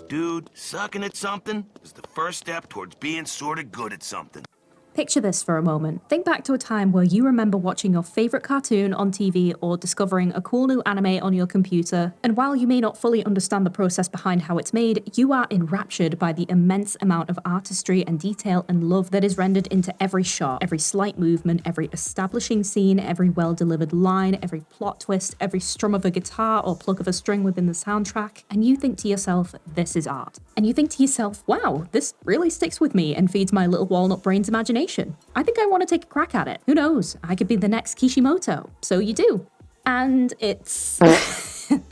Dude, sucking at something is the first step towards being sorta good at something. Picture this for a moment. Think back to a time where you remember watching your favorite cartoon on TV or discovering a cool new anime on your computer, and while you may not fully understand the process behind how it's made, you are enraptured by the immense amount of artistry and detail and love that is rendered into every shot, every slight movement, every establishing scene, every well-delivered line, every plot twist, every strum of a guitar or pluck of a string within the soundtrack, and you think to yourself, this is art. And you think to yourself, wow, this really sticks with me and feeds my little walnut brain's imagination. I think I want to take a crack at it. Who knows? I could be the next Kishimoto. So you do. And it's...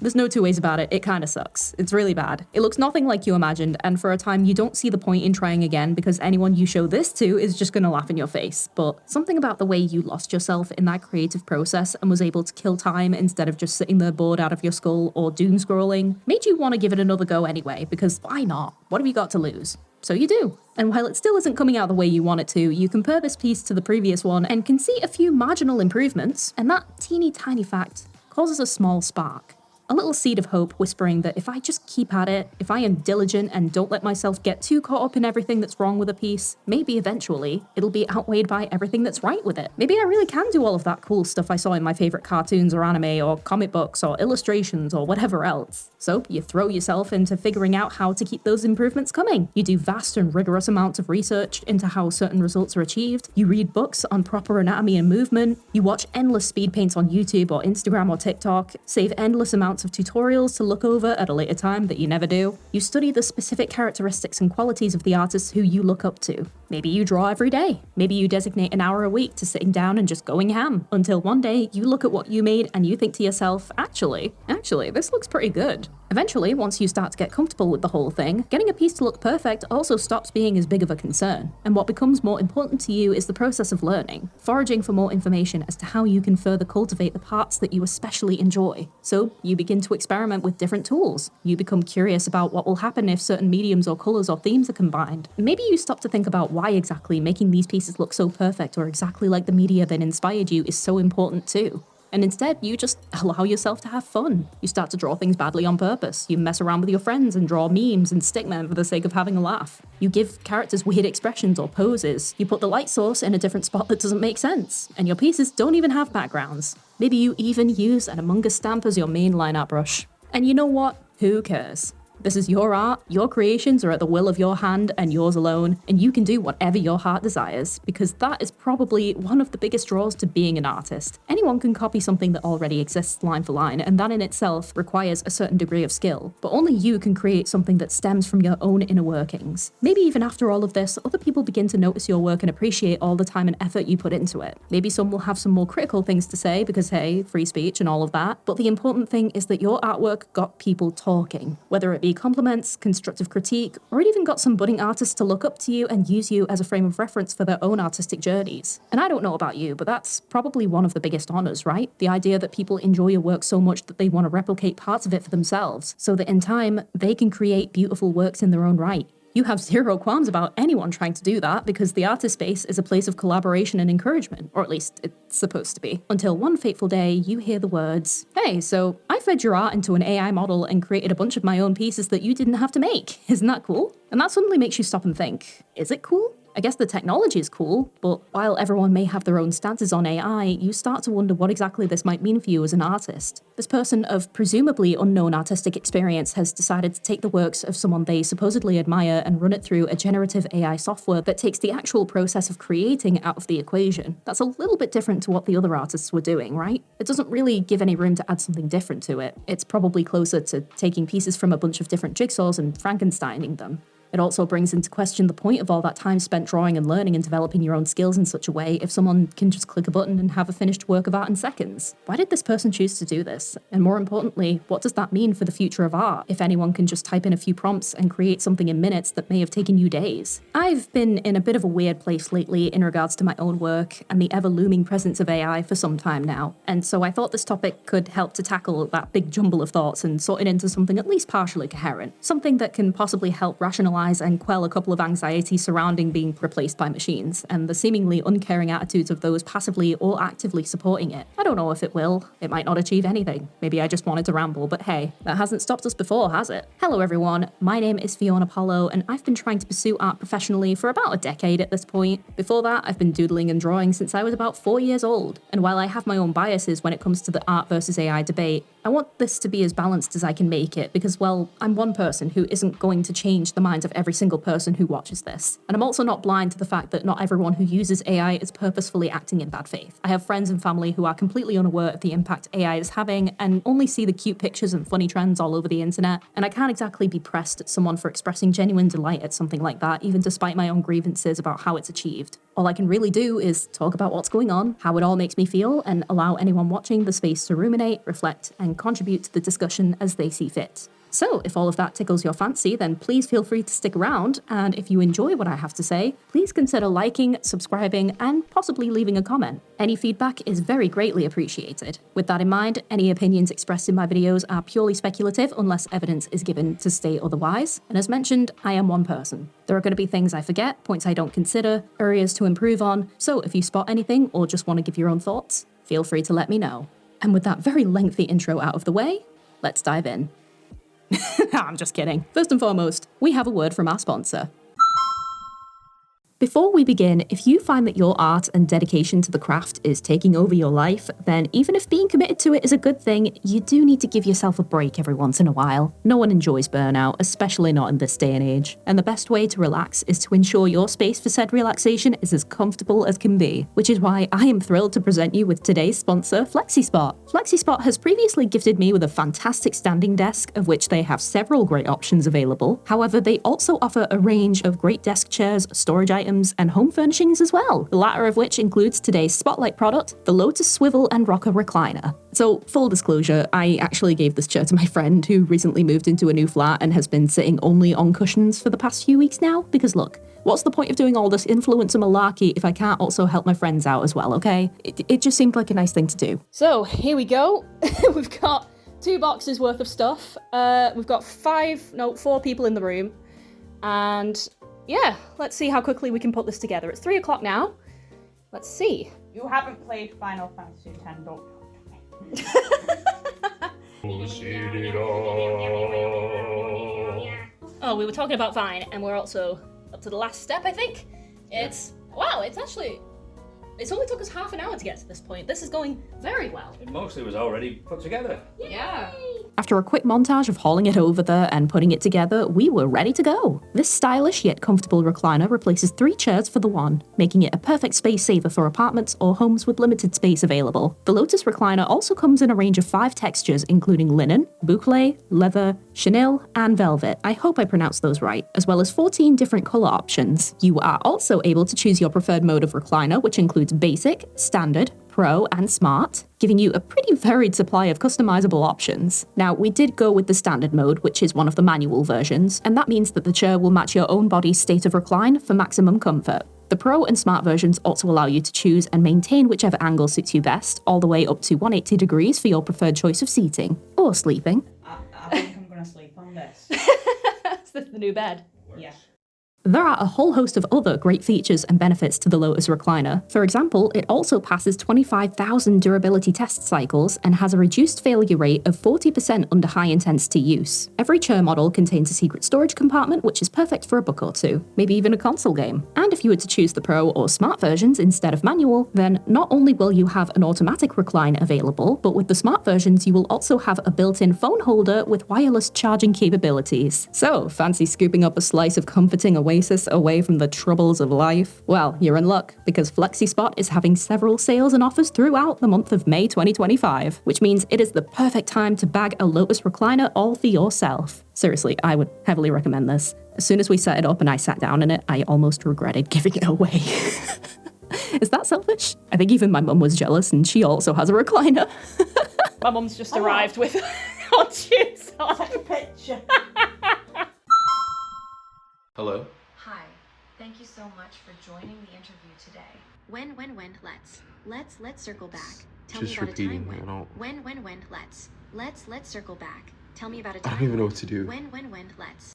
There's no two ways about it. It kind of sucks. It's really bad. It looks nothing like you imagined, and for a time you don't see the point in trying again because anyone you show this to is just gonna laugh in your face. But something about the way you lost yourself in that creative process and was able to kill time instead of just sitting there bored out of your skull or doom scrolling made you want to give it another go anyway, because why not? What have you got to lose? So you do. And while it still isn't coming out the way you want it to, you compare this piece to the previous one and can see a few marginal improvements, and that teeny tiny fact causes a small spark. A little seed of hope whispering that if I just keep at it, if I am diligent and don't let myself get too caught up in everything that's wrong with a piece, maybe eventually it'll be outweighed by everything that's right with it. Maybe I really can do all of that cool stuff I saw in my favorite cartoons or anime or comic books or illustrations or whatever else. So you throw yourself into figuring out how to keep those improvements coming. You do vast and rigorous amounts of research into how certain results are achieved. You read books on proper anatomy and movement. You watch endless speed paints on YouTube or Instagram or TikTok. Save endless amounts of tutorials to look over at a later time that you never do. You study the specific characteristics and qualities of the artists who you look up to. Maybe you draw every day. Maybe you designate an hour a week to sitting down and just going ham. Until one day you look at what you made and you think to yourself, actually, this looks pretty good. Eventually, once you start to get comfortable with the whole thing, getting a piece to look perfect also stops being as big of a concern. And what becomes more important to you is the process of learning, foraging for more information as to how you can further cultivate the parts that you especially enjoy. So you begin to experiment with different tools. You become curious about what will happen if certain mediums or colors or themes are combined. Maybe you stop to think about why exactly making these pieces look so perfect or exactly like the media that inspired you is so important too. And instead, you just allow yourself to have fun. You start to draw things badly on purpose. You mess around with your friends and draw memes and stickmen for the sake of having a laugh. You give characters weird expressions or poses. You put the light source in a different spot that doesn't make sense. And your pieces don't even have backgrounds. Maybe you even use an Among Us stamp as your main line art brush. And you know what? Who cares? This is your art, your creations are at the will of your hand and yours alone, and you can do whatever your heart desires, because that is probably one of the biggest draws to being an artist. Anyone can copy something that already exists line for line, and that in itself requires a certain degree of skill, but only you can create something that stems from your own inner workings. Maybe even after all of this, other people begin to notice your work and appreciate all the time and effort you put into it. Maybe some will have some more critical things to say, because hey, free speech and all of that, but the important thing is that your artwork got people talking, whether it be compliments, constructive critique, or it even got some budding artists to look up to you and use you as a frame of reference for their own artistic journeys. And I don't know about you, but that's probably one of the biggest honors, right? The idea that people enjoy your work so much that they want to replicate parts of it for themselves, so that in time, they can create beautiful works in their own right. You have zero qualms about anyone trying to do that because the artist space is a place of collaboration and encouragement, or at least it's supposed to be. Until one fateful day, you hear the words, "Hey, so I fed your art into an AI model and created a bunch of my own pieces that you didn't have to make. Isn't that cool?" And that suddenly makes you stop and think, is it cool? I guess the technology is cool, but while everyone may have their own stances on AI, you start to wonder what exactly this might mean for you as an artist. This person of presumably unknown artistic experience has decided to take the works of someone they supposedly admire and run it through a generative AI software that takes the actual process of creating out of the equation. That's a little bit different to what the other artists were doing, right? It doesn't really give any room to add something different to it. It's probably closer to taking pieces from a bunch of different jigsaws and Frankensteining them. It also brings into question the point of all that time spent drawing and learning and developing your own skills in such a way if someone can just click a button and have a finished work of art in seconds. Why did this person choose to do this? And more importantly, what does that mean for the future of art if anyone can just type in a few prompts and create something in minutes that may have taken you days? I've been in a bit of a weird place lately in regards to my own work and the ever-looming presence of AI for some time now, and so I thought this topic could help to tackle that big jumble of thoughts and sort it into something at least partially coherent, something that can possibly help rationalize normalize and quell a couple of anxieties surrounding being replaced by machines, and the seemingly uncaring attitudes of those passively or actively supporting it. I don't know if it will. It might not achieve anything. Maybe I just wanted to ramble, but hey, that hasn't stopped us before, has it? Hello everyone, my name is fionapollo, and I've been trying to pursue art professionally for about a decade at this point. Before that, I've been doodling and drawing since I was about 4 years old, and while I have my own biases when it comes to the art versus AI debate, I want this to be as balanced as I can make it because, well, I'm one person who isn't going to change the minds of every single person who watches this. And I'm also not blind to the fact that not everyone who uses AI is purposefully acting in bad faith. I have friends and family who are completely unaware of the impact AI is having and only see the cute pictures and funny trends all over the internet, and I can't exactly be pressed at someone for expressing genuine delight at something like that, even despite my own grievances about how it's achieved. All I can really do is talk about what's going on, how it all makes me feel, and allow anyone watching the space to ruminate, reflect, and contribute to the discussion as they see fit. So, if all of that tickles your fancy, then please feel free to stick around, and if you enjoy what I have to say, please consider liking, subscribing, and possibly leaving a comment. Any feedback is very greatly appreciated. With that in mind, any opinions expressed in my videos are purely speculative unless evidence is given to state otherwise, and as mentioned, I am one person. There are going to be things I forget, points I don't consider, areas to improve on, so if you spot anything or just want to give your own thoughts, feel free to let me know. And with that very lengthy intro out of the way, let's dive in. I'm just kidding. First and foremost, we have a word from our sponsor. Before we begin, if you find that your art and dedication to the craft is taking over your life, then even if being committed to it is a good thing, you do need to give yourself a break every once in a while. No one enjoys burnout, especially not in this day and age, and the best way to relax is to ensure your space for said relaxation is as comfortable as can be, which is why I am thrilled to present you with today's sponsor, Flexispot. Flexispot has previously gifted me with a fantastic standing desk, of which they have several great options available. However, they also offer a range of great desk chairs, storage items, and home furnishings as well, the latter of which includes today's spotlight product, the Lotus Swivel and Rocker Recliner. So, full disclosure, I actually gave this chair to my friend who recently moved into a new flat and has been sitting only on cushions for the past few weeks now, because look, what's the point of doing all this influencer malarkey if I can't also help my friends out as well, okay? It just seemed like a nice thing to do. So, here we go. We've got 2 boxes worth of stuff. We've got 4 people in the room, and yeah, let's see how quickly we can put this together. It's 3 o'clock now. Let's see. You haven't played Final Fantasy X, don't Oh, we were talking about Vine, and we're also up to the last step, I think. Wow, it's only took us half an hour to get to this point. This is going very well. It mostly was already put together. Yeah. After a quick montage of hauling it over there and putting it together, we were ready to go. This stylish yet comfortable recliner replaces 3 chairs for the one, making it a perfect space saver for apartments or homes with limited space available. The Lotus recliner also comes in a range of 5 textures, including linen, boucle, leather, chenille, and velvet. I hope I pronounced those right, as well as 14 different color options. You are also able to choose your preferred mode of recliner, which includes basic, standard, Pro, and Smart, giving you a pretty varied supply of customizable options. Now, we did go with the standard mode, which is one of the manual versions, and that means that the chair will match your own body's state of recline for maximum comfort. The Pro and Smart versions also allow you to choose and maintain whichever angle suits you best, all the way up to 180 degrees for your preferred choice of seating, or sleeping. I think I'm gonna sleep on this. Is this the new bed? Yeah. There are a whole host of other great features and benefits to the Lotus recliner. For example, it also passes 25,000 durability test cycles and has a reduced failure rate of 40% under high-intensity use. Every chair model contains a secret storage compartment, which is perfect for a book or 2, maybe even a console game. And if you were to choose the Pro or Smart versions instead of manual, then not only will you have an automatic recline available, but with the Smart versions you will also have a built-in phone holder with wireless charging capabilities. So, fancy scooping up a slice of comforting oasis away from the troubles of life? Well, you're in luck, because Flexispot is having several sales and offers throughout the month of May 2025, which means it is the perfect time to bag a Lotus recliner all for yourself. Seriously, I would heavily recommend this. As soon as we set it up and I sat down in it, I almost regretted giving it away. Is that selfish? I think even my mum was jealous, and she also has a recliner. My mum's just arrived with hot shoes on. Take a picture. Hello? Hi, thank you so much for joining the interview today. When, let's circle back. Tell Just me about a repeating, time I don't- when, let's circle back. Tell me about a time I don't even know what to do. when, let's.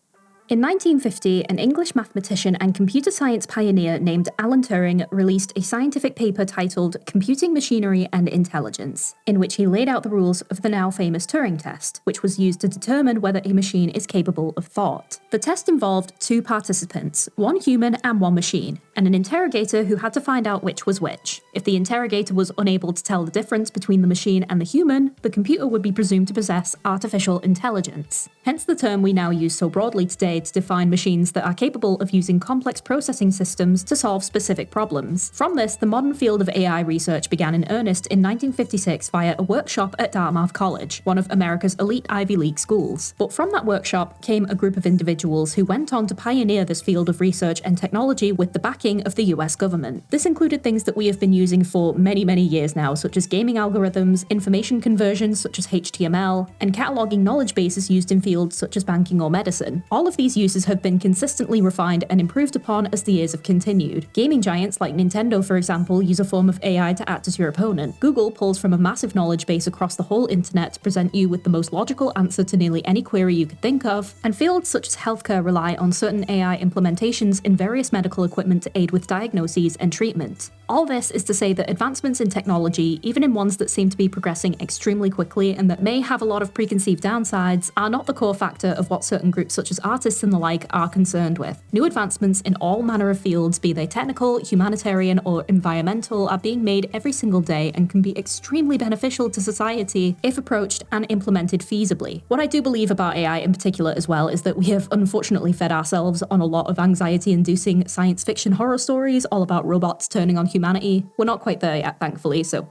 In 1950, an English mathematician and computer science pioneer named Alan Turing released a scientific paper titled Computing Machinery and Intelligence, in which he laid out the rules of the now famous Turing test, which was used to determine whether a machine is capable of thought. The test involved two participants, one human and one machine, and an interrogator who had to find out which was which. If the interrogator was unable to tell the difference between the machine and the human, the computer would be presumed to possess artificial intelligence. Hence the term we now use so broadly today to define machines that are capable of using complex processing systems to solve specific problems. From this, the modern field of AI research began in earnest in 1956 via a workshop at Dartmouth College, one of America's elite Ivy League schools. But from that workshop came a group of individuals who went on to pioneer this field of research and technology with the backing of the US government. This included things that we have been using for many, many years now, such as gaming algorithms, information conversions such as HTML, and cataloging knowledge bases used in fields such as banking or medicine. All of these uses have been consistently refined and improved upon as the years have continued. Gaming giants like Nintendo, for example, use a form of AI to act as your opponent. Google pulls from a massive knowledge base across the whole internet to present you with the most logical answer to nearly any query you could think of, and fields such as healthcare rely on certain AI implementations in various medical equipment to aid with diagnoses and treatment. All this is to say that advancements in technology, even in ones that seem to be progressing extremely quickly and that may have a lot of preconceived downsides, are not the core factor of what certain groups such as artists and the like are concerned with. New advancements in all manner of fields, be they technical, humanitarian, or environmental, are being made every single day and can be extremely beneficial to society if approached and implemented feasibly. What I do believe about AI in particular as well is that we have unfortunately fed ourselves on a lot of anxiety-inducing science fiction horror stories all about robots turning on humanity. We're not quite there yet, thankfully, so,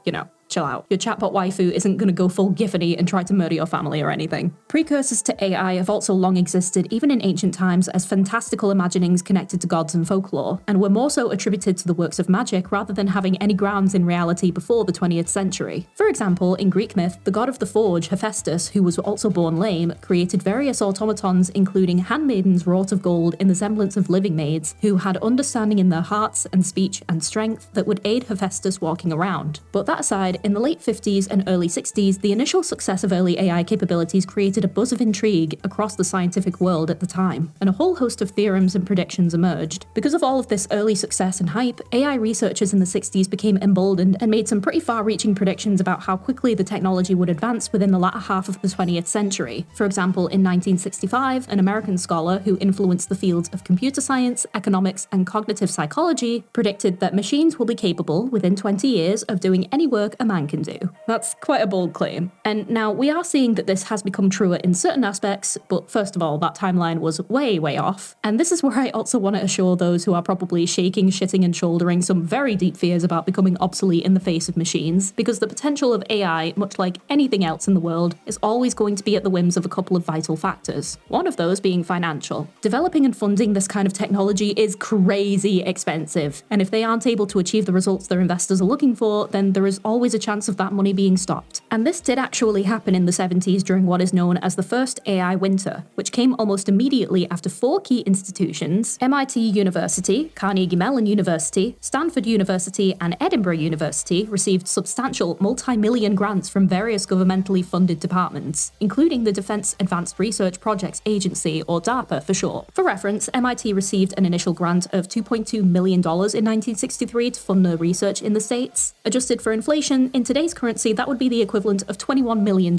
chill out. Your chatbot waifu isn't going to go full Giffany and try to murder your family or anything. Precursors to AI have also long existed, even in ancient times, as fantastical imaginings connected to gods and folklore, and were more so attributed to the works of magic rather than having any grounds in reality before the 20th century. For example, in Greek myth, the god of the forge, Hephaestus, who was also born lame, created various automatons including handmaidens wrought of gold in the semblance of living maids, who had understanding in their hearts and speech and strength that would aid Hephaestus walking around. But that aside, in the late 50s and early 60s, the initial success of early AI capabilities created a buzz of intrigue across the scientific world at the time, and a whole host of theorems and predictions emerged. Because of all of this early success and hype, AI researchers in the 60s became emboldened and made some pretty far-reaching predictions about how quickly the technology would advance within the latter half of the 20th century. For example, in 1965, an American scholar who influenced the fields of computer science, economics, and cognitive psychology predicted that machines will be capable, within 20 years, of doing any work a man can do. That's quite a bold claim. And now we are seeing that this has become truer in certain aspects, but first of all, that timeline was way, way off. And this is where I also want to assure those who are probably shaking, shitting, and shouldering some very deep fears about becoming obsolete in the face of machines, because the potential of AI, much like anything else in the world, is always going to be at the whims of a couple of vital factors. One of those being financial. Developing and funding this kind of technology is crazy expensive, and if they aren't able to achieve the results their investors are looking for, then there is always a chance of that money being stopped. And this did actually happen in the 70s during what is known as the first AI winter, which came almost immediately after four key institutions, MIT University, Carnegie Mellon University, Stanford University, and Edinburgh University, received substantial multi-million grants from various governmentally funded departments, including the Defense Advanced Research Projects Agency, or DARPA for short. For reference, MIT received an initial grant of $2.2 million in 1963 to fund their research in the States. Adjusted for inflation, in today's currency, that would be the equivalent of $21 million in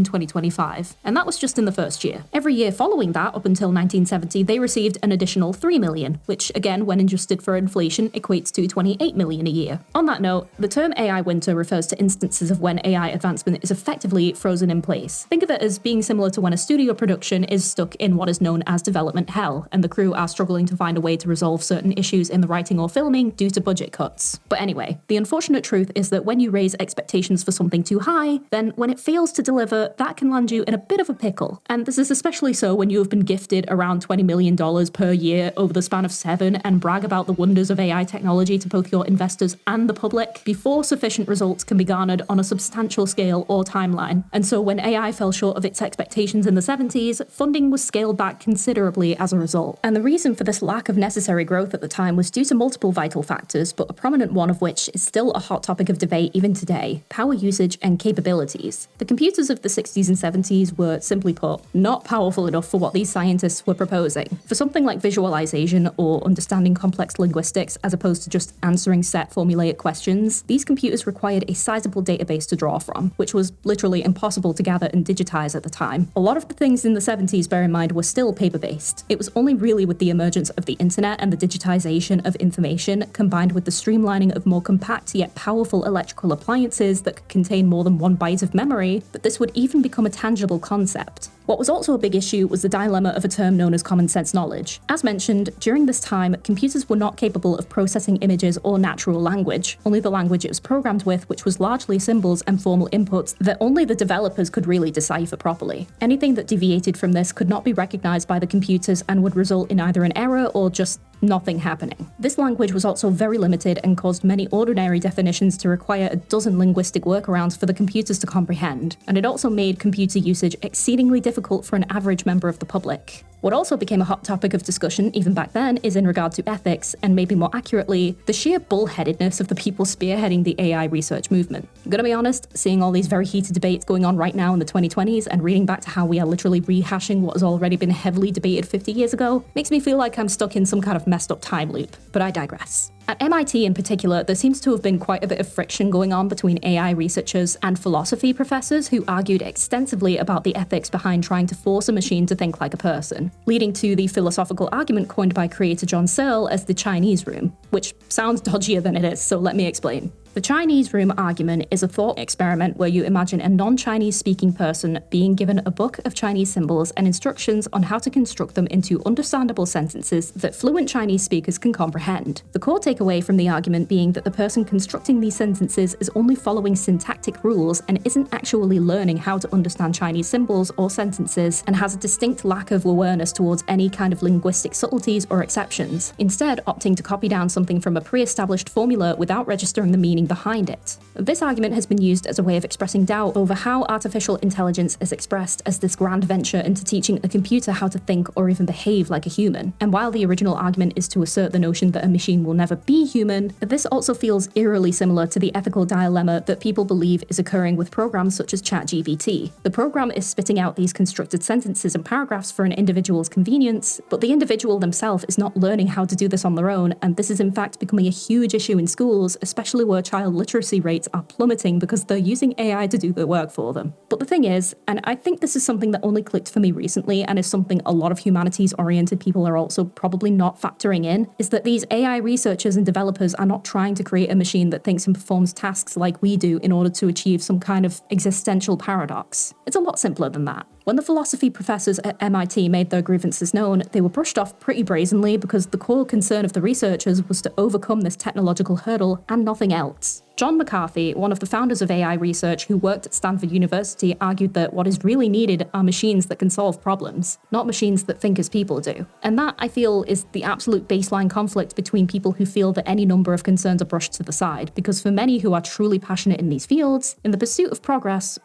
2025. And that was just in the first year. Every year following that, up until 1970, they received an additional $3 million, which again, when adjusted for inflation, equates to $28 million a year. On that note, the term AI winter refers to instances of when AI advancement is effectively frozen in place. Think of it as being similar to when a studio production is stuck in what is known as development hell, and the crew are struggling to find a way to resolve certain issues in the writing or filming due to budget cuts. But anyway, the unfortunate truth is that when you raise expectations for something too high, then when it fails to deliver, that can land you in a bit of a pickle. And this is especially so when you have been gifted around $20 million per year over the span of 7 and brag about the wonders of AI technology to both your investors and the public before sufficient results can be garnered on a substantial scale or timeline. And so when AI fell short of its expectations in the 70s, funding was scaled back considerably as a result. And the reason for this lack of necessary growth at the time was due to multiple vital factors, but a prominent one of which is still a hot topic of debate even today. today: power usage and capabilities. The computers of the 60s and 70s were, simply put, not powerful enough for what these scientists were proposing. For something like visualization or understanding complex linguistics as opposed to just answering set formulaic questions, these computers required a sizable database to draw from, which was literally impossible to gather and digitize at the time. A lot of the things in the 70s, bear in mind, were still paper-based. It was only really with the emergence of the internet and the digitization of information, combined with the streamlining of more compact yet powerful electrical appliances that could contain more than 1 byte of memory, that this would even become a tangible concept. What was also a big issue was the dilemma of a term known as common sense knowledge. As mentioned, during this time, computers were not capable of processing images or natural language, only the language it was programmed with, which was largely symbols and formal inputs that only the developers could really decipher properly. Anything that deviated from this could not be recognized by the computers and would result in either an error or just nothing happening. This language was also very limited and caused many ordinary definitions to require a dozen linguistic workarounds for the computers to comprehend, and it also made computer usage exceedingly difficult for an average member of the public. What also became a hot topic of discussion, even back then, is in regard to ethics, and maybe more accurately, the sheer bullheadedness of the people spearheading the AI research movement. I'm gonna be honest, seeing all these very heated debates going on right now in the 2020s and reading back to how we are literally rehashing what has already been heavily debated 50 years ago, makes me feel like I'm stuck in some kind of messed up time loop, but I digress. At MIT in particular, there seems to have been quite a bit of friction going on between AI researchers and philosophy professors who argued extensively about the ethics behind trying to force a machine to think like a person, leading to the philosophical argument coined by creator John Searle as the Chinese room, which sounds dodgier than it is, so let me explain. The Chinese room argument is a thought experiment where you imagine a non-Chinese speaking person being given a book of Chinese symbols and instructions on how to construct them into understandable sentences that fluent Chinese speakers can comprehend. The core takeaway from the argument being that the person constructing these sentences is only following syntactic rules and isn't actually learning how to understand Chinese symbols or sentences, and has a distinct lack of awareness towards any kind of linguistic subtleties or exceptions, instead opting to copy down something from a pre-established formula without registering the meaning behind it. This argument has been used as a way of expressing doubt over how artificial intelligence is expressed as this grand venture into teaching a computer how to think or even behave like a human. And while the original argument is to assert the notion that a machine will never be human, this also feels eerily similar to the ethical dilemma that people believe is occurring with programs such as ChatGPT. The program is spitting out these constructed sentences and paragraphs for an individual's convenience, but the individual themselves is not learning how to do this on their own, and this is in fact becoming a huge issue in schools, especially where child literacy rates are plummeting because they're using AI to do the work for them. But the thing is, and I think this is something that only clicked for me recently and is something a lot of humanities-oriented people are also probably not factoring in, is that these AI researchers and developers are not trying to create a machine that thinks and performs tasks like we do in order to achieve some kind of existential paradox. It's a lot simpler than that. When the philosophy professors at MIT made their grievances known, they were brushed off pretty brazenly because the core concern of the researchers was to overcome this technological hurdle and nothing else. John McCarthy, one of the founders of AI research who worked at Stanford University, argued that what is really needed are machines that can solve problems, not machines that think as people do. And that, I feel, is the absolute baseline conflict between people who feel that any number of concerns are brushed to the side, because for many who are truly passionate in these fields, in the pursuit of progress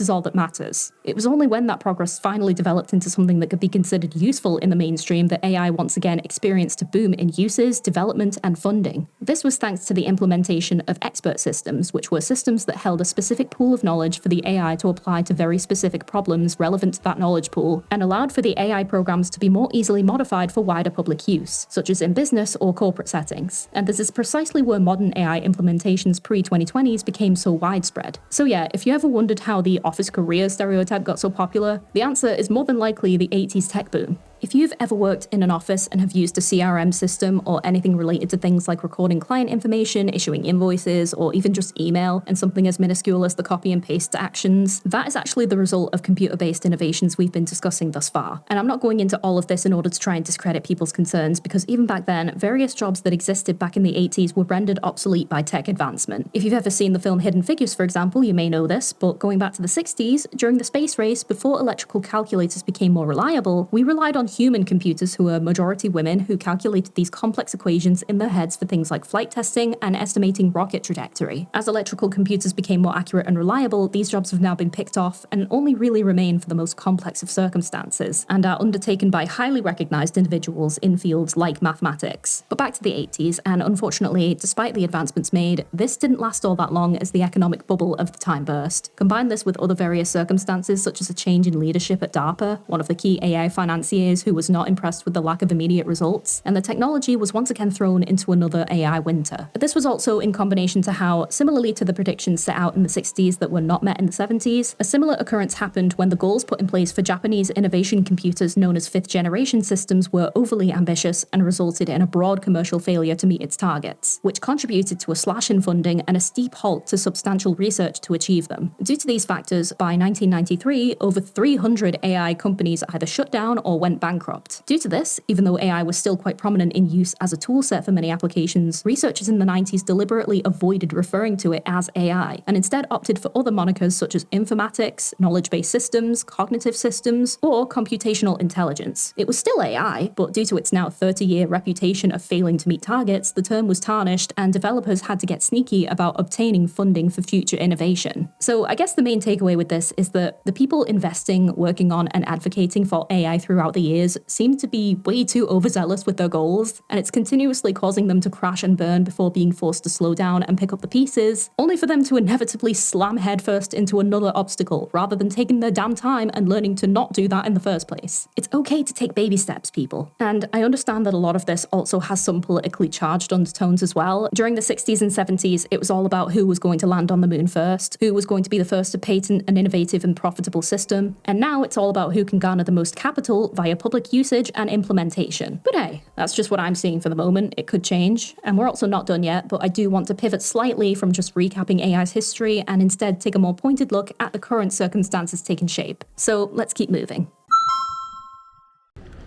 is all that matters. It was only when that progress finally developed into something that could be considered useful in the mainstream that AI once again experienced a boom in uses, development, and funding. This was thanks to the implementation of expert systems, which were systems that held a specific pool of knowledge for the AI to apply to very specific problems relevant to that knowledge pool, and allowed for the AI programs to be more easily modified for wider public use, such as in business or corporate settings. And this is precisely where modern AI implementations pre-2020s became so widespread. So yeah, if you ever wondered how the office career stereotype got so popular, the answer is more than likely the 80s tech boom. If you've ever worked in an office and have used a CRM system or anything related to things like recording client information, issuing invoices, or even just email, and something as minuscule as the copy and paste actions, that is actually the result of computer-based innovations we've been discussing thus far. And I'm not going into all of this in order to try and discredit people's concerns, because even back then, various jobs that existed back in the 80s were rendered obsolete by tech advancement. If you've ever seen the film Hidden Figures, for example, you may know this, but going back to the 60s, during the space race, before electrical calculators became more reliable, we relied on human computers who were majority women who calculated these complex equations in their heads for things like flight testing and estimating rocket trajectory. As electrical computers became more accurate and reliable, these jobs have now been picked off and only really remain for the most complex of circumstances, and are undertaken by highly recognized individuals in fields like mathematics. But back to the 80s, and unfortunately, despite the advancements made, this didn't last all that long as the economic bubble of the time burst. Combine this with other various circumstances, such as a change in leadership at DARPA, one of the key AI financiers who was not impressed with the lack of immediate results, and the technology was once again thrown into another AI winter. But this was also in combination to how, similarly to the predictions set out in the 60s that were not met in the 70s, a similar occurrence happened when the goals put in place for Japanese innovation computers known as fifth-generation systems were overly ambitious and resulted in a broad commercial failure to meet its targets, which contributed to a slash in funding and a steep halt to substantial research to achieve them. Due to these factors, by 1993, over 300 AI companies either shut down or went bankrupt. Due to this, even though AI was still quite prominent in use as a toolset for many applications, researchers in the 90s deliberately avoided referring to it as AI, and instead opted for other monikers such as informatics, knowledge-based systems, cognitive systems, or computational intelligence. It was still AI, but due to its now 30-year reputation of failing to meet targets, the term was tarnished and developers had to get sneaky about obtaining funding for future innovation. So I guess the main takeaway with this is that the people investing, working on, and advocating for AI throughout the years seem to be way too overzealous with their goals, and it's continuously causing them to crash and burn before being forced to slow down and pick up the pieces, only for them to inevitably slam headfirst into another obstacle rather than taking their damn time and learning to not do that in the first place. It's okay to take baby steps, people. And I understand that a lot of this also has some politically charged undertones as well. During the 60s and 70s, it was all about who was going to land on the moon first, who was going to be the first to patent an innovative and profitable system, and now it's all about who can garner the most capital via public usage and implementation. But hey, that's just what I'm seeing for the moment. It could change, and we're also not done yet, but I do want to pivot slightly from just recapping AI's history and instead take a more pointed look at the current circumstances taking shape. So let's keep moving.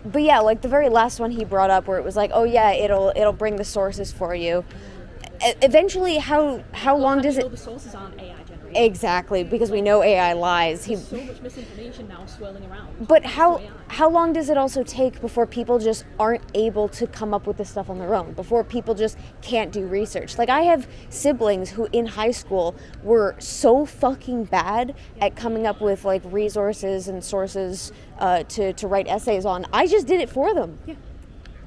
But yeah, like the very last one he brought up where it was like, oh yeah, it'll bring the sources for you. Eventually, how long does it... The sources aren't AI generated. Exactly, because we know AI lies. There's so much misinformation now swirling around. But how long does it also take before people just aren't able to come up with this stuff on their own? Before people just can't do research? Like, I have siblings who in high school were so fucking bad at coming up with like resources and sources to write essays on. I just did it for them. Yeah.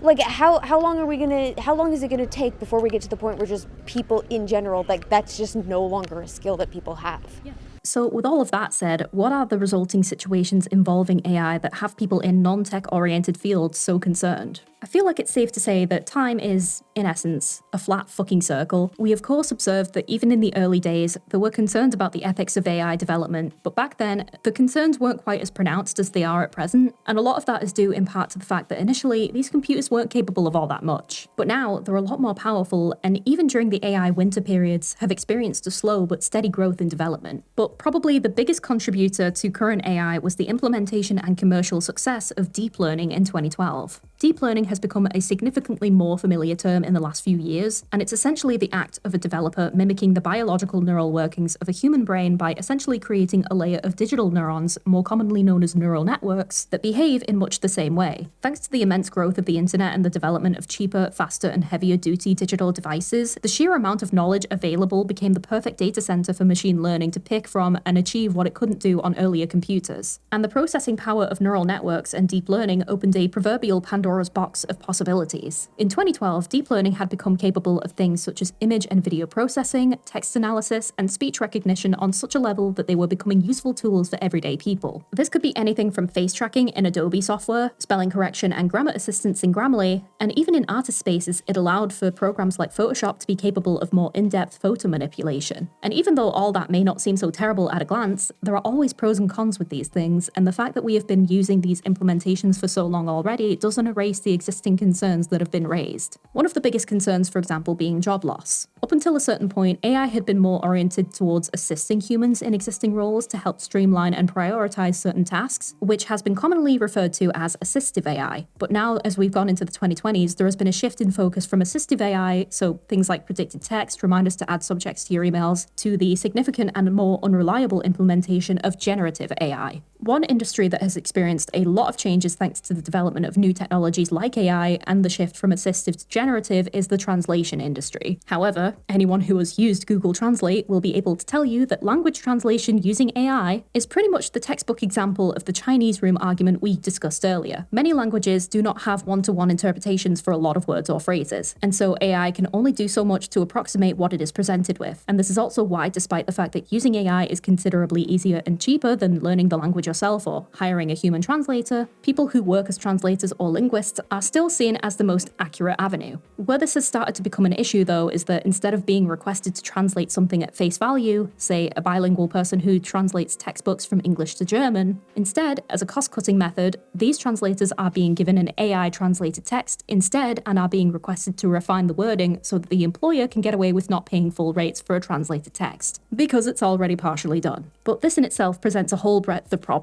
Like, how long is it gonna take before we get to the point where just people in general, like, that's just no longer a skill that people have? Yeah. So with all of that said, what are the resulting situations involving AI that have people in non-tech oriented fields so concerned? I feel like it's safe to say that time is, in essence, a flat fucking circle. We of course observed that even in the early days, there were concerns about the ethics of AI development, but back then, the concerns weren't quite as pronounced as they are at present, and a lot of that is due in part to the fact that initially, these computers weren't capable of all that much. But now, they're a lot more powerful, and even during the AI winter periods, have experienced a slow but steady growth in development. But probably the biggest contributor to current AI was the implementation and commercial success of deep learning in 2012. Deep learning has become a significantly more familiar term in the last few years, and it's essentially the act of a developer mimicking the biological neural workings of a human brain by essentially creating a layer of digital neurons, more commonly known as neural networks, that behave in much the same way. Thanks to the immense growth of the internet and the development of cheaper, faster, and heavier-duty digital devices, the sheer amount of knowledge available became the perfect data center for machine learning to pick from and achieve what it couldn't do on earlier computers. And the processing power of neural networks and deep learning opened a proverbial Pandora's box of possibilities. In 2012, deep learning had become capable of things such as image and video processing, text analysis, and speech recognition on such a level that they were becoming useful tools for everyday people. This could be anything from face tracking in Adobe software, spelling correction and grammar assistance in Grammarly, and even in artist spaces, it allowed for programs like Photoshop to be capable of more in-depth photo manipulation. And even though all that may not seem so terrible at a glance, there are always pros and cons with these things, and the fact that we have been using these implementations for so long already doesn't erase the existing concerns that have been raised. One of the biggest concerns, for example, being job loss. Up until a certain point, AI had been more oriented towards assisting humans in existing roles to help streamline and prioritize certain tasks, which has been commonly referred to as assistive AI. But now, as we've gone into the 2020s, there has been a shift in focus from assistive AI, so things like predicted text, reminders to add subjects to your emails, to the significant and more unreliable implementation of generative AI. One industry that has experienced a lot of changes thanks to the development of new technologies like AI and the shift from assistive to generative is the translation industry. However, anyone who has used Google Translate will be able to tell you that language translation using AI is pretty much the textbook example of the Chinese room argument we discussed earlier. Many languages do not have one-to-one interpretations for a lot of words or phrases, and so AI can only do so much to approximate what it is presented with. And this is also why, despite the fact that using AI is considerably easier and cheaper than learning the language yourself or hiring a human translator, people who work as translators or linguists are still seen as the most accurate avenue. Where this has started to become an issue, though, is that instead of being requested to translate something at face value, say a bilingual person who translates textbooks from English to German, instead, as a cost-cutting method, these translators are being given an AI-translated text instead and are being requested to refine the wording so that the employer can get away with not paying full rates for a translated text, because it's already partially done. But this in itself presents a whole breadth of problems.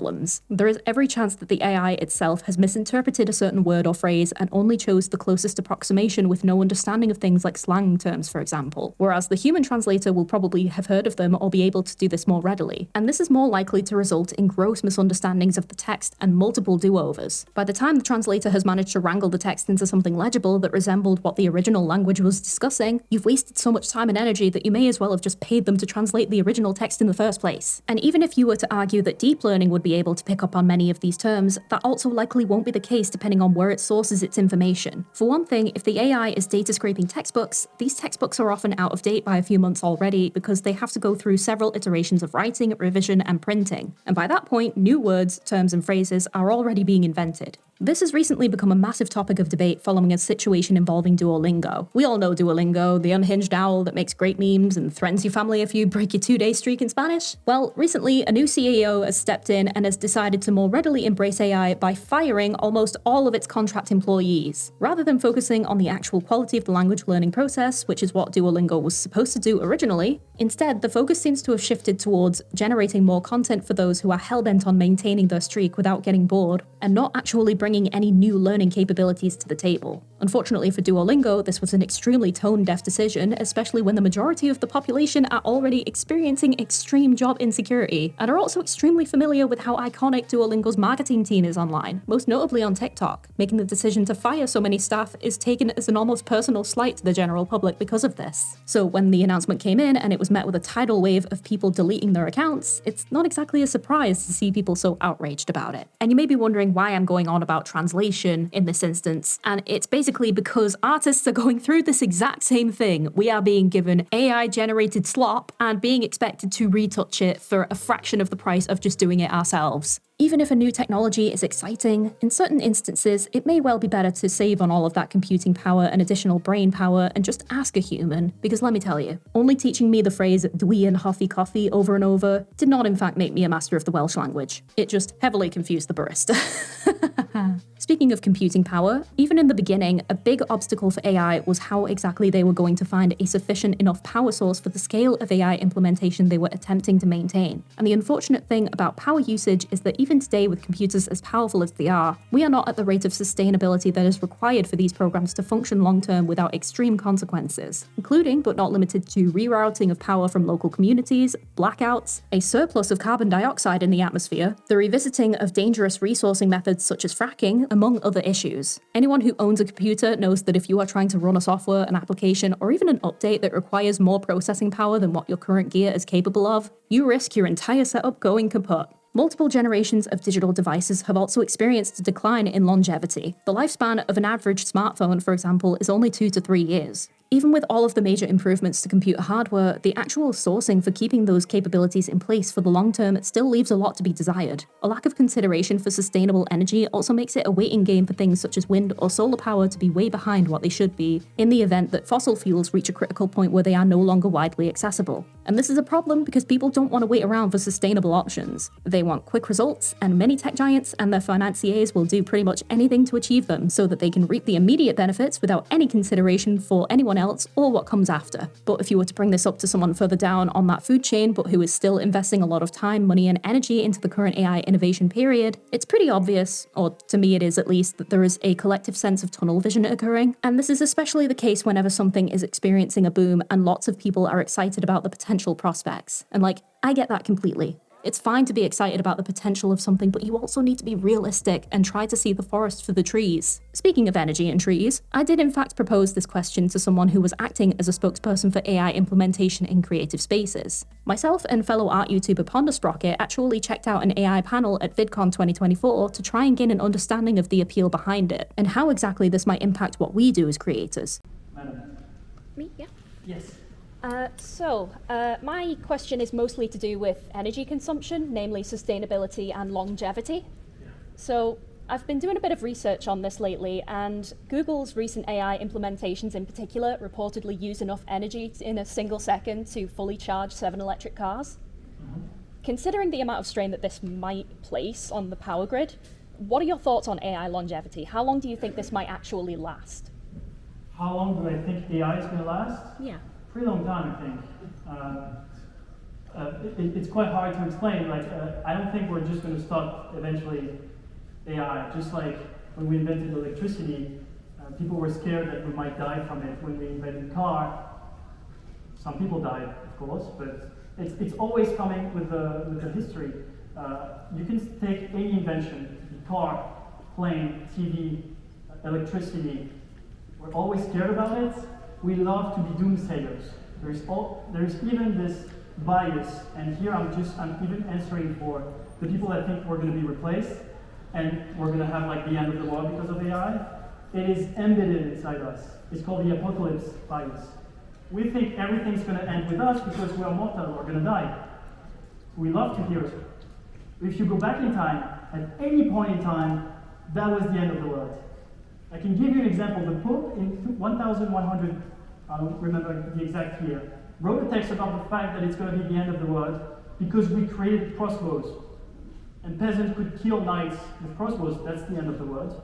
There is every chance that the AI itself has misinterpreted a certain word or phrase and only chose the closest approximation with no understanding of things like slang terms, for example, whereas the human translator will probably have heard of them or be able to do this more readily. And this is more likely to result in gross misunderstandings of the text and multiple do-overs. By the time the translator has managed to wrangle the text into something legible that resembled what the original language was discussing, you've wasted so much time and energy that you may as well have just paid them to translate the original text in the first place. And even if you were to argue that deep learning would be able to pick up on many of these terms, that also likely won't be the case depending on where it sources its information. For one thing, if the AI is data scraping textbooks, these textbooks are often out of date by a few months already because they have to go through several iterations of writing, revision, and printing. And by that point, new words, terms, and phrases are already being invented. This has recently become a massive topic of debate following a situation involving Duolingo. We all know Duolingo, the unhinged owl that makes great memes and threatens your family if you break your 2-day streak in Spanish. Well, recently, a new CEO has stepped in and has decided to more readily embrace AI by firing almost all of its contract employees. Rather than focusing on the actual quality of the language learning process, which is what Duolingo was supposed to do originally, instead, the focus seems to have shifted towards generating more content for those who are hell-bent on maintaining their streak without getting bored, and not actually bringing any new learning capabilities to the table. Unfortunately for Duolingo, this was an extremely tone-deaf decision, especially when the majority of the population are already experiencing extreme job insecurity, and are also extremely familiar with how iconic Duolingo's marketing team is online, most notably on TikTok. Making the decision to fire so many staff is taken as an almost personal slight to the general public because of this. So when the announcement came in and it was met with a tidal wave of people deleting their accounts, it's not exactly a surprise to see people so outraged about it. And you may be wondering why I'm going on about translation in this instance, and it's basically because artists are going through this exact same thing. We are being given AI-generated slop and being expected to retouch it for a fraction of the price of just doing it ourselves. Even if a new technology is exciting, in certain instances, it may well be better to save on all of that computing power and additional brain power and just ask a human, because let me tell you, only teaching me the phrase dwi and huffy coffee over and over did not in fact make me a master of the Welsh language. It just heavily confused the barista. Speaking of computing power, even in the beginning, a big obstacle for AI was how exactly they were going to find a sufficient enough power source for the scale of AI implementation they were attempting to maintain. And the unfortunate thing about power usage is that even today, with computers as powerful as they are, we are not at the rate of sustainability that is required for these programs to function long-term without extreme consequences, including, but not limited to, rerouting of power from local communities, blackouts, a surplus of carbon dioxide in the atmosphere, the revisiting of dangerous resourcing methods such as fracking, among other issues. Anyone who owns a computer knows that if you are trying to run a software, an application, or even an update that requires more processing power than what your current gear is capable of, you risk your entire setup going kaput. Multiple generations of digital devices have also experienced a decline in longevity. The lifespan of an average smartphone, for example, is only 2 to 3 years. Even with all of the major improvements to computer hardware, the actual sourcing for keeping those capabilities in place for the long term still leaves a lot to be desired. A lack of consideration for sustainable energy also makes it a waiting game for things such as wind or solar power to be way behind what they should be, in the event that fossil fuels reach a critical point where they are no longer widely accessible. And this is a problem because people don't want to wait around for sustainable options. They want quick results, and many tech giants and their financiers will do pretty much anything to achieve them so that they can reap the immediate benefits without any consideration for anyone else or what comes after. But if you were to bring this up to someone further down on that food chain but who is still investing a lot of time, money, and energy into the current AI innovation period, it's pretty obvious, or to me it is at least, that there is a collective sense of tunnel vision occurring. And this is especially the case whenever something is experiencing a boom and lots of people are excited about the potential prospects. And I get that completely. It's fine to be excited about the potential of something, but you also need to be realistic and try to see the forest for the trees. Speaking of energy and trees, I did in fact propose this question to someone who was acting as a spokesperson for AI implementation in creative spaces. Myself and fellow art YouTuber Pondersprocket actually checked out an AI panel at VidCon 2024 to try and gain an understanding of the appeal behind it, and how exactly this might impact what we do as creators. Madam. Me? Yeah. Yes. My question is mostly to do with energy consumption, namely sustainability and longevity. So, I've been doing a bit of research on this lately, and Google's recent AI implementations in particular reportedly use enough energy in a single second to fully charge 7 electric cars. Considering the amount of strain that this might place on the power grid, what are your thoughts on AI longevity? How long do you think this might actually last? How long do I think AI is going to last? Yeah. Pretty long time, I think. It's quite hard to explain. I don't think we're just going to stop eventually AI. Just like when we invented electricity, people were scared that we might die from it. When we invented car, some people died, of course, but it's always coming with the history. You can take any invention, the car, plane, TV, electricity. We're always scared about it. We love to be doomsayers. There's even this bias, and here I'm even answering for the people that think we're going to be replaced and we're going to have like the end of the world because of AI. It is embedded inside us. It's called the apocalypse bias. We think everything's going to end with us because we are mortal, we're going to die. We love to hear it. If you go back in time, at any point in time, that was the end of the world. I can give you an example. The Pope in 1100, I don't remember the exact year, wrote a text about the fact that it's going to be the end of the world because we created crossbows. And peasants could kill knights with crossbows. That's the end of the world.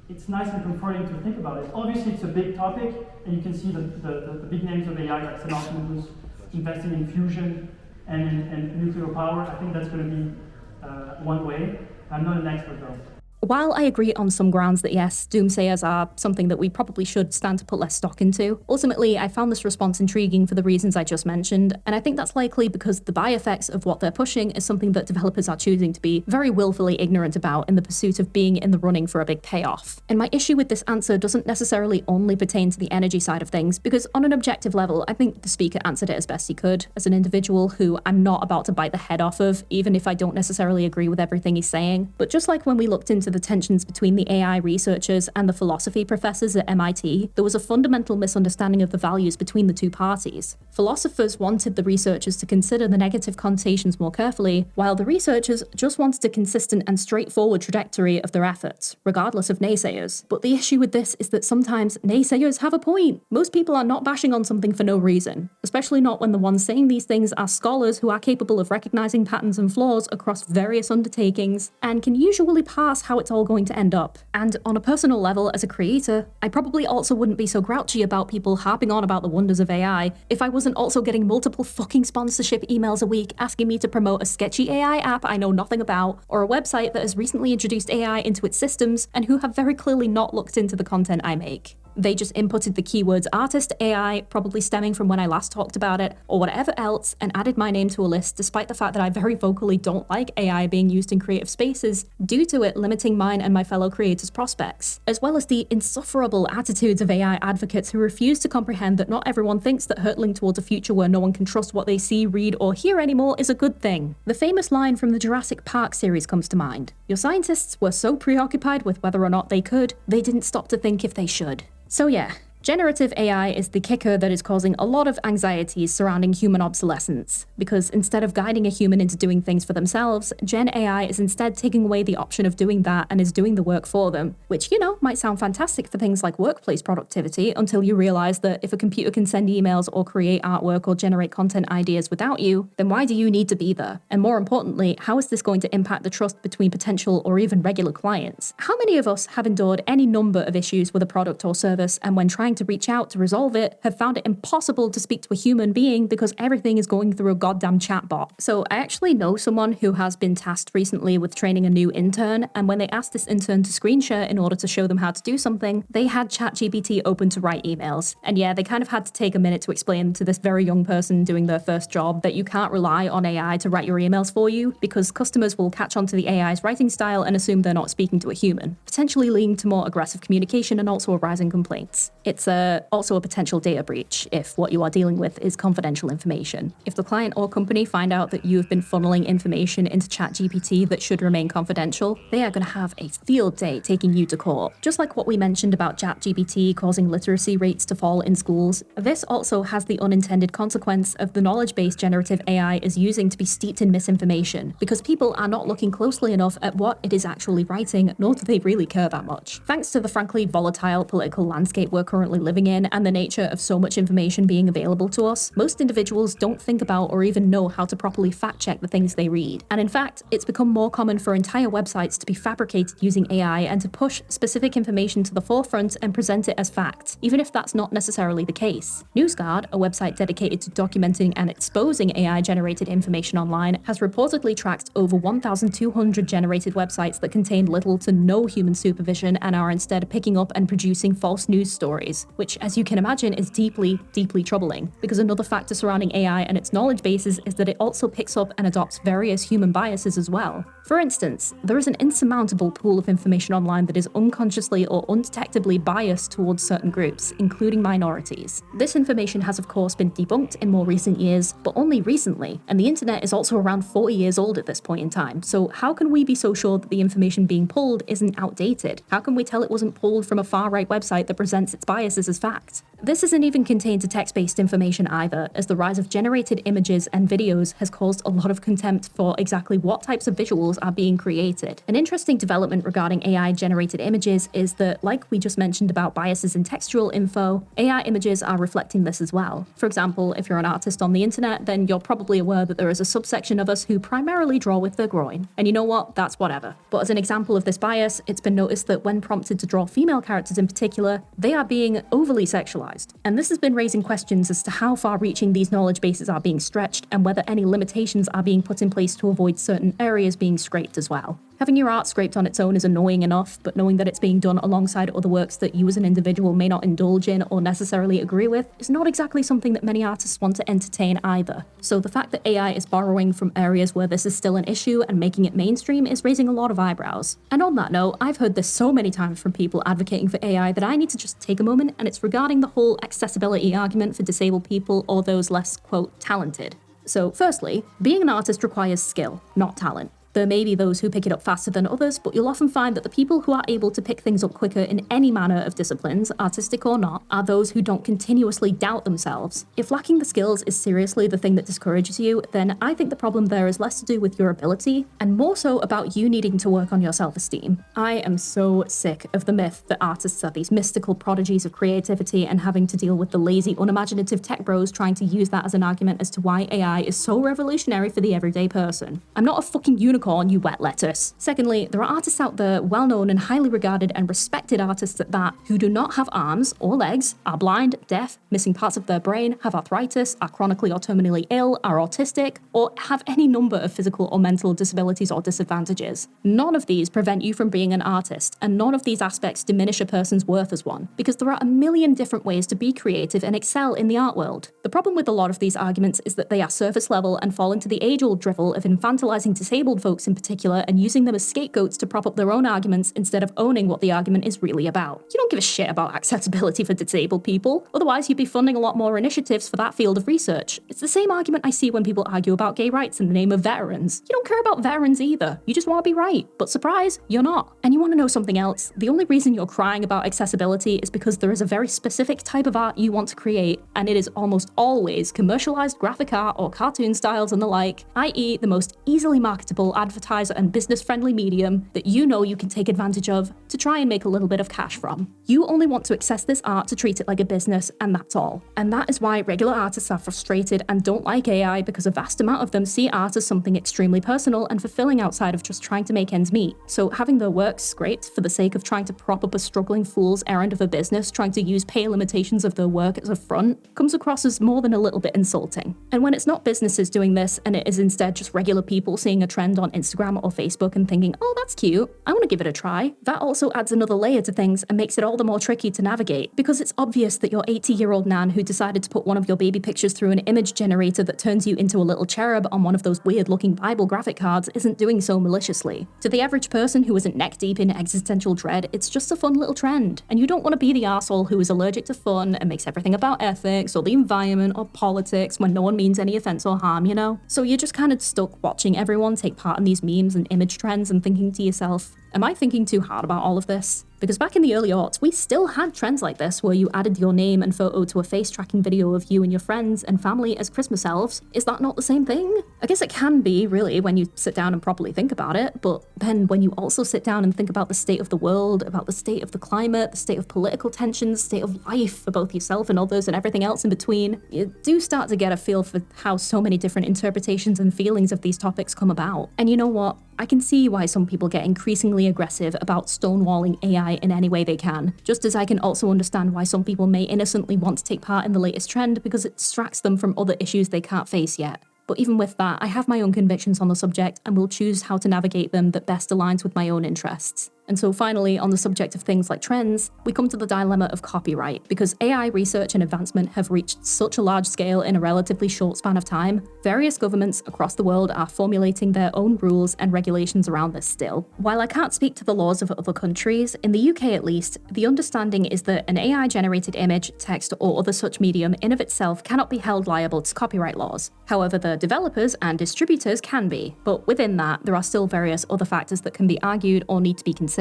It's nice and comforting to think about it. Obviously, it's a big topic, and you can see the big names of AI, like Sanofi, who's investing in fusion and in nuclear power. I think that's going to be one way. I'm not an expert, though. While I agree on some grounds that yes, doomsayers are something that we probably should stand to put less stock into, ultimately I found this response intriguing for the reasons I just mentioned, and I think that's likely because the by-effects of what they're pushing is something that developers are choosing to be very willfully ignorant about in the pursuit of being in the running for a big payoff. And my issue with this answer doesn't necessarily only pertain to the energy side of things, because on an objective level, I think the speaker answered it as best he could, as an individual who I'm not about to bite the head off of, even if I don't necessarily agree with everything he's saying. But just like when we looked into the tensions between the AI researchers and the philosophy professors at MIT, there was a fundamental misunderstanding of the values between the two parties. Philosophers wanted the researchers to consider the negative connotations more carefully, while the researchers just wanted a consistent and straightforward trajectory of their efforts, regardless of naysayers. But the issue with this is that sometimes naysayers have a point. Most people are not bashing on something for no reason, especially not when the ones saying these things are scholars who are capable of recognizing patterns and flaws across various undertakings, and can usually pass how it's all going to end up. And on a personal level, as a creator, I probably also wouldn't be so grouchy about people harping on about the wonders of AI if I wasn't also getting multiple fucking sponsorship emails a week asking me to promote a sketchy AI app I know nothing about, or a website that has recently introduced AI into its systems and who have very clearly not looked into the content I make. They just inputted the keywords artist AI, probably stemming from when I last talked about it, or whatever else, and added my name to a list, despite the fact that I very vocally don't like AI being used in creative spaces, due to it limiting mine and my fellow creators' prospects, as well as the insufferable attitudes of AI advocates who refuse to comprehend that not everyone thinks that hurtling towards a future where no one can trust what they see, read, or hear anymore is a good thing. The famous line from the Jurassic Park series comes to mind. Your scientists were so preoccupied with whether or not they could, they didn't stop to think if they should. So yeah, generative AI is the kicker that is causing a lot of anxieties surrounding human obsolescence, because instead of guiding a human into doing things for themselves, Gen AI is instead taking away the option of doing that and is doing the work for them, which, you know, might sound fantastic for things like workplace productivity until you realize that if a computer can send emails or create artwork or generate content ideas without you, then why do you need to be there? And more importantly, how is this going to impact the trust between potential or even regular clients? How many of us have endured any number of issues with a product or service, and when trying to reach out to resolve it have found it impossible to speak to a human being because everything is going through a goddamn chatbot. So I actually know someone who has been tasked recently with training a new intern, and when they asked this intern to screen share in order to show them how to do something, they had ChatGPT open to write emails. And yeah, they kind of had to take a minute to explain to this very young person doing their first job that you can't rely on AI to write your emails for you, because customers will catch on to the AI's writing style and assume they're not speaking to a human, potentially leading to more aggressive communication and also a rise in complaints. It's also a potential data breach if what you are dealing with is confidential information. If the client or company find out that you have been funneling information into ChatGPT that should remain confidential, they are going to have a field day taking you to court. Just like what we mentioned about ChatGPT causing literacy rates to fall in schools, this also has the unintended consequence of the knowledge base generative AI is using to be steeped in misinformation, because people are not looking closely enough at what it is actually writing, nor do they really care that much. Thanks to the frankly volatile political landscape we're currently living in and the nature of so much information being available to us, most individuals don't think about or even know how to properly fact check the things they read. And in fact, it's become more common for entire websites to be fabricated using AI and to push specific information to the forefront and present it as fact, even if that's not necessarily the case. NewsGuard, a website dedicated to documenting and exposing AI-generated information online, has reportedly tracked over 1,200 generated websites that contain little to no human supervision and are instead picking up and producing false news stories, which, as you can imagine, is deeply, deeply troubling, because another factor surrounding AI and its knowledge bases is that it also picks up and adopts various human biases as well. For instance, there is an insurmountable pool of information online that is unconsciously or undetectably biased towards certain groups, including minorities. This information has of course been debunked in more recent years, but only recently, and the internet is also around 40 years old at this point in time, so how can we be so sure that the information being pulled isn't outdated? How can we tell it wasn't pulled from a far-right website that presents its biases as fact? This isn't even contained to text-based information either, as the rise of generated images and videos has caused a lot of contempt for exactly what types of visuals are being created. An interesting development regarding AI-generated images is that, like we just mentioned about biases in textual info, AI images are reflecting this as well. For example, if you're an artist on the internet, then you're probably aware that there is a subsection of us who primarily draw with their groin. And you know what? That's whatever. But as an example of this bias, it's been noticed that when prompted to draw female characters in particular, they are being overly sexualized. And this has been raising questions as to how far-reaching these knowledge bases are being stretched and whether any limitations are being put in place to avoid certain areas being scraped as well. Having your art scraped on its own is annoying enough, but knowing that it's being done alongside other works that you as an individual may not indulge in or necessarily agree with is not exactly something that many artists want to entertain either. So the fact that AI is borrowing from areas where this is still an issue and making it mainstream is raising a lot of eyebrows. And on that note, I've heard this so many times from people advocating for AI that I need to just take a moment, and it's regarding the whole accessibility argument for disabled people or those less, quote, talented. So firstly, being an artist requires skill, not talent. There may be those who pick it up faster than others, but you'll often find that the people who are able to pick things up quicker in any manner of disciplines, artistic or not, are those who don't continuously doubt themselves. If lacking the skills is seriously the thing that discourages you, then I think the problem there is less to do with your ability, and more so about you needing to work on your self-esteem. I am so sick of the myth that artists are these mystical prodigies of creativity and having to deal with the lazy, unimaginative tech bros trying to use that as an argument as to why AI is so revolutionary for the everyday person. I'm not a fucking unicorn, you wet lettuce. Secondly, there are artists out there, well-known and highly regarded and respected artists at that, who do not have arms or legs, are blind, deaf, missing parts of their brain, have arthritis, are chronically or terminally ill, are autistic, or have any number of physical or mental disabilities or disadvantages. None of these prevent you from being an artist, and none of these aspects diminish a person's worth as one, because there are a million different ways to be creative and excel in the art world. The problem with a lot of these arguments is that they are surface level and fall into the age-old drivel of infantilizing disabled folks in particular and using them as scapegoats to prop up their own arguments instead of owning what the argument is really about. You don't give a shit about accessibility for disabled people, otherwise you'd be funding a lot more initiatives for that field of research. It's the same argument I see when people argue about gay rights in the name of veterans. You don't care about veterans either, you just want to be right, but surprise, you're not. And you want to know something else? The only reason you're crying about accessibility is because there is a very specific type of art you want to create, and it is almost always commercialized graphic art or cartoon styles and the like, i.e. the most easily marketable, advertiser and business-friendly medium that you know you can take advantage of to try and make a little bit of cash from. You only want to access this art to treat it like a business, and that's all. And that is why regular artists are frustrated and don't like AI, because a vast amount of them see art as something extremely personal and fulfilling outside of just trying to make ends meet. So having their work scraped for the sake of trying to prop up a struggling fool's errand of a business trying to use pay limitations of their work as a front comes across as more than a little bit insulting. And when it's not businesses doing this, and it is instead just regular people seeing a trend on Instagram or Facebook and thinking, oh, that's cute, I want to give it a try, that also adds another layer to things and makes it all the more tricky to navigate, because it's obvious that your 80-year-old nan who decided to put one of your baby pictures through an image generator that turns you into a little cherub on one of those weird-looking Bible graphic cards isn't doing so maliciously. To the average person who isn't neck-deep in existential dread, it's just a fun little trend, and you don't want to be the arsehole who is allergic to fun and makes everything about ethics or the environment or politics when no one means any offense or harm, you know? So you're just kind of stuck watching everyone take part in these memes and image trends and thinking to yourself, am I thinking too hard about all of this? Because back in the early aughts, we still had trends like this where you added your name and photo to a face tracking video of you and your friends and family as Christmas elves. Is that not the same thing? I guess it can be, really, when you sit down and properly think about it, but then when you also sit down and think about the state of the world, about the state of the climate, the state of political tensions, the state of life for both yourself and others and everything else in between, you do start to get a feel for how so many different interpretations and feelings of these topics come about. And you know what? I can see why some people get increasingly aggressive about stonewalling AI in any way they can, just as I can also understand why some people may innocently want to take part in the latest trend because it distracts them from other issues they can't face yet. But even with that, I have my own convictions on the subject and will choose how to navigate them that best aligns with my own interests. And so finally, on the subject of things like trends, we come to the dilemma of copyright, because AI research and advancement have reached such a large scale in a relatively short span of time. Various governments across the world are formulating their own rules and regulations around this still. While I can't speak to the laws of other countries, in the UK at least, the understanding is that an AI-generated image, text, or other such medium in of itself cannot be held liable to copyright laws. However, the developers and distributors can be, but within that, there are still various other factors that can be argued or need to be considered.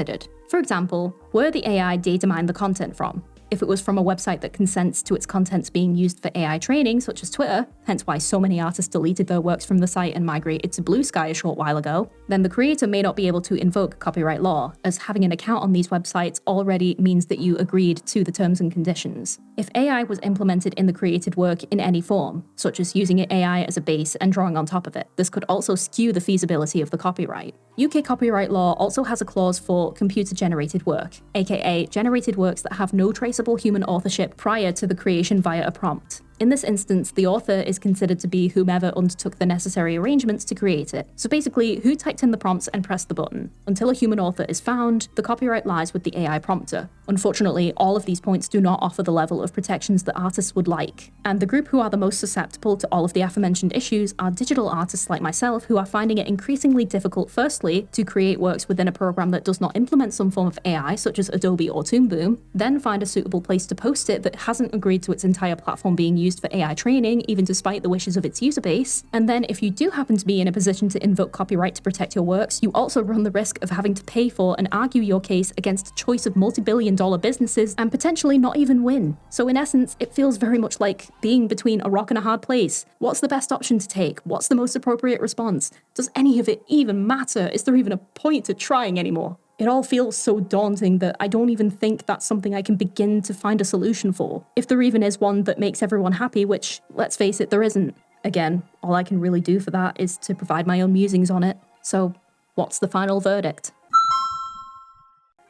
For example, where the AI data mined the content from. If it was from a website that consents to its contents being used for AI training, such as Twitter, hence why so many artists deleted their works from the site and migrated to Bluesky a short while ago, then the creator may not be able to invoke copyright law, as having an account on these websites already means that you agreed to the terms and conditions. If AI was implemented in the created work in any form, such as using AI as a base and drawing on top of it, this could also skew the feasibility of the copyright. UK copyright law also has a clause for computer-generated work, aka generated works that have no traceable human authorship prior to the creation via a prompt. In this instance, the author is considered to be whomever undertook the necessary arrangements to create it. So basically, who typed in the prompts and pressed the button. Until a human author is found, the copyright lies with the AI prompter. Unfortunately, all of these points do not offer the level of protections that artists would like. And the group who are the most susceptible to all of the aforementioned issues are digital artists like myself, who are finding it increasingly difficult, firstly, to create works within a program that does not implement some form of AI, such as Adobe or Tumblr, then find a suitable place to post it that hasn't agreed to its entire platform being used for AI training, even despite the wishes of its user base. And then if you do happen to be in a position to invoke copyright to protect your works, you also run the risk of having to pay for and argue your case against a choice of multi-billion-dollar businesses and potentially not even win. So in essence, it feels very much like being between a rock and a hard place. What's the best option to take? What's the most appropriate response? Does any of it even matter? Is there even a point to trying anymore? It all feels so daunting that I don't even think that's something I can begin to find a solution for. If there even is one that makes everyone happy, which, let's face it, there isn't. Again, all I can really do for that is to provide my own musings on it. So, what's the final verdict?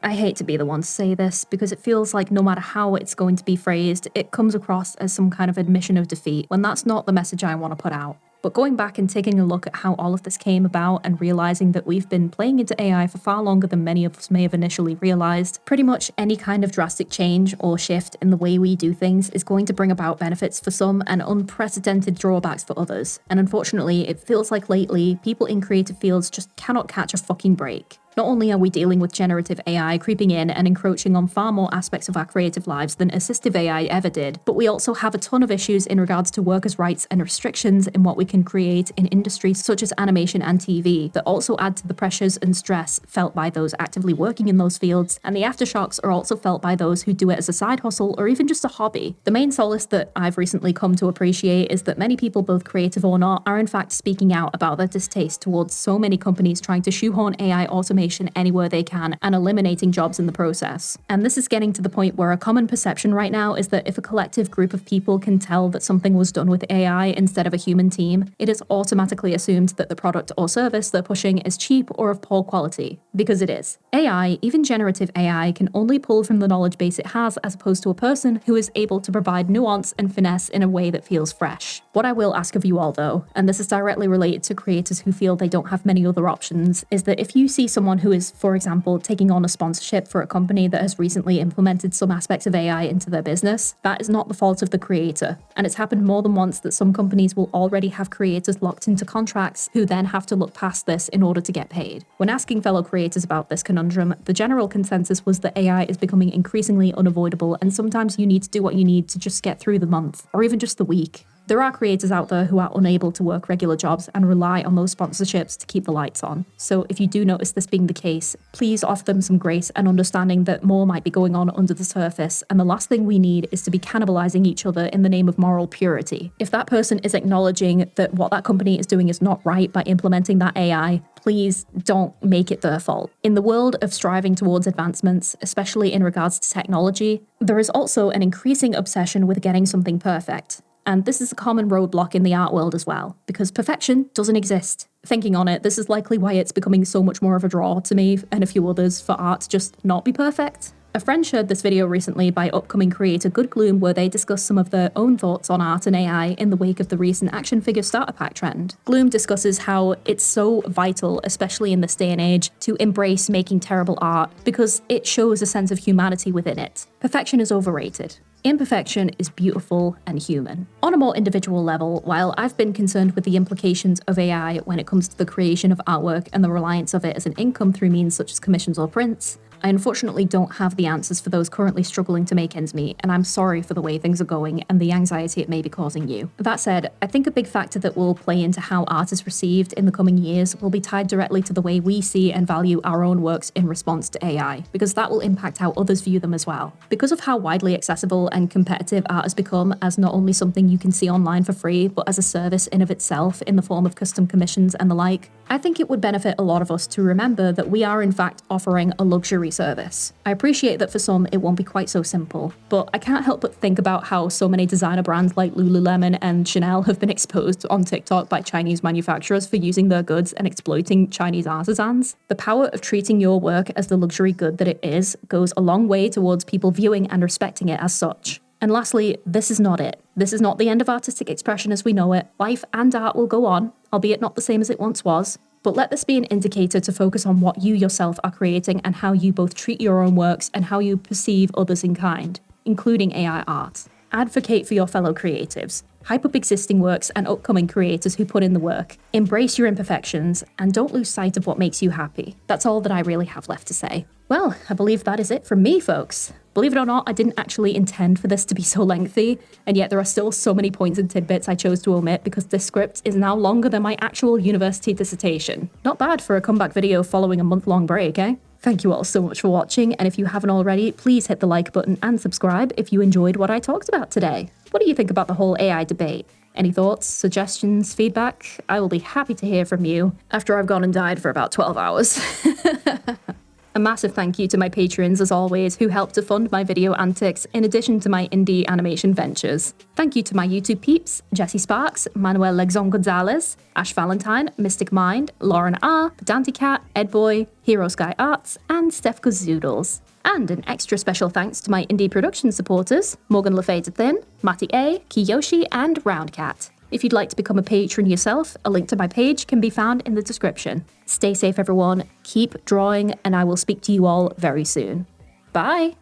I hate to be the one to say this, because it feels like no matter how it's going to be phrased, it comes across as some kind of admission of defeat, when that's not the message I want to put out. But going back and taking a look at how all of this came about and realizing that we've been playing into AI for far longer than many of us may have initially realized, pretty much any kind of drastic change or shift in the way we do things is going to bring about benefits for some and unprecedented drawbacks for others. And unfortunately, it feels like lately, people in creative fields just cannot catch a fucking break. Not only are we dealing with generative AI creeping in and encroaching on far more aspects of our creative lives than assistive AI ever did, but we also have a ton of issues in regards to workers' rights and restrictions in what we can create in industries such as animation and TV that also add to the pressures and stress felt by those actively working in those fields, and the aftershocks are also felt by those who do it as a side hustle or even just a hobby. The main solace that I've recently come to appreciate is that many people, both creative or not, are in fact speaking out about their distaste towards so many companies trying to shoehorn AI automation anywhere they can and eliminating jobs in the process. And this is getting to the point where a common perception right now is that if a collective group of people can tell that something was done with AI instead of a human team, it is automatically assumed that the product or service they're pushing is cheap or of poor quality. Because it is. AI, even generative AI, can only pull from the knowledge base it has as opposed to a person who is able to provide nuance and finesse in a way that feels fresh. What I will ask of you all though, and this is directly related to creators who feel they don't have many other options, is that if you see someone who is, for example, taking on a sponsorship for a company that has recently implemented some aspects of AI into their business, that is not the fault of the creator. And it's happened more than once that some companies will already have creators locked into contracts who then have to look past this in order to get paid. When asking fellow creators about this conundrum, the general consensus was that AI is becoming increasingly unavoidable, and sometimes you need to do what you need to just get through the month, or even just the week. There are creators out there who are unable to work regular jobs and rely on those sponsorships to keep the lights on. So if you do notice this being the case, please offer them some grace and understanding that more might be going on under the surface, and the last thing we need is to be cannibalizing each other in the name of moral purity. If that person is acknowledging that what that company is doing is not right by implementing that AI, please don't make it their fault. In the world of striving towards advancements, especially in regards to technology, there is also an increasing obsession with getting something perfect. And this is a common roadblock in the art world as well, because perfection doesn't exist. Thinking on it, this is likely why it's becoming so much more of a draw to me and a few others for art to just not be perfect. A friend shared this video recently by upcoming creator Good Gloom, where they discuss some of their own thoughts on art and AI in the wake of the recent action figure starter pack trend. Gloom discusses how it's so vital, especially in this day and age, to embrace making terrible art because it shows a sense of humanity within it. Perfection is overrated. Imperfection is beautiful and human. On a more individual level, while I've been concerned with the implications of AI when it comes to the creation of artwork and the reliance of it as an income through means such as commissions or prints, I unfortunately don't have the answers for those currently struggling to make ends meet, and I'm sorry for the way things are going and the anxiety it may be causing you. That said, I think a big factor that will play into how art is received in the coming years will be tied directly to the way we see and value our own works in response to AI, because that will impact how others view them as well. Because of how widely accessible and competitive art has become as not only something you can see online for free, but as a service in of itself in the form of custom commissions and the like, I think it would benefit a lot of us to remember that we are in fact offering a luxury service. I appreciate that for some it won't be quite so simple, but I can't help but think about how so many designer brands like Lululemon and Chanel have been exposed on TikTok by Chinese manufacturers for using their goods and exploiting Chinese artisans. The power of treating your work as the luxury good that it is goes a long way towards people viewing and respecting it as such. And lastly, this is not it. This is not the end of artistic expression as we know it. Life and art will go on, albeit not the same as it once was. But let this be an indicator to focus on what you yourself are creating and how you both treat your own works and how you perceive others in kind, including AI art. Advocate for your fellow creatives. Hype up existing works and upcoming creators who put in the work. Embrace your imperfections and don't lose sight of what makes you happy. That's all that I really have left to say. Well, I believe that is it from me, folks. Believe it or not, I didn't actually intend for this to be so lengthy, and yet there are still so many points and tidbits I chose to omit because this script is now longer than my actual university dissertation. Not bad for a comeback video following a month-long break, eh? Thank you all so much for watching, and if you haven't already, please hit the like button and subscribe if you enjoyed what I talked about today. What do you think about the whole AI debate? Any thoughts, suggestions, feedback? I will be happy to hear from you after I've gone and died for about 12 hours. A massive thank you to my patrons, as always, who help to fund my video antics in addition to my indie animation ventures. Thank you to my YouTube peeps, Jesse Sparks, Manuel Legzon Gonzalez, Ash Valentine, Mystic Mind, Lauren R, Pedanti Cat, Edboy, Hero Sky Arts, and Steph Zoodles. And an extra special thanks to my indie production supporters, Morgan LaFayette-Thin, Matty A, Kiyoshi, and Roundcat. If you'd like to become a patron yourself, a link to my page can be found in the description. Stay safe, everyone, keep drawing, and I will speak to you all very soon. Bye!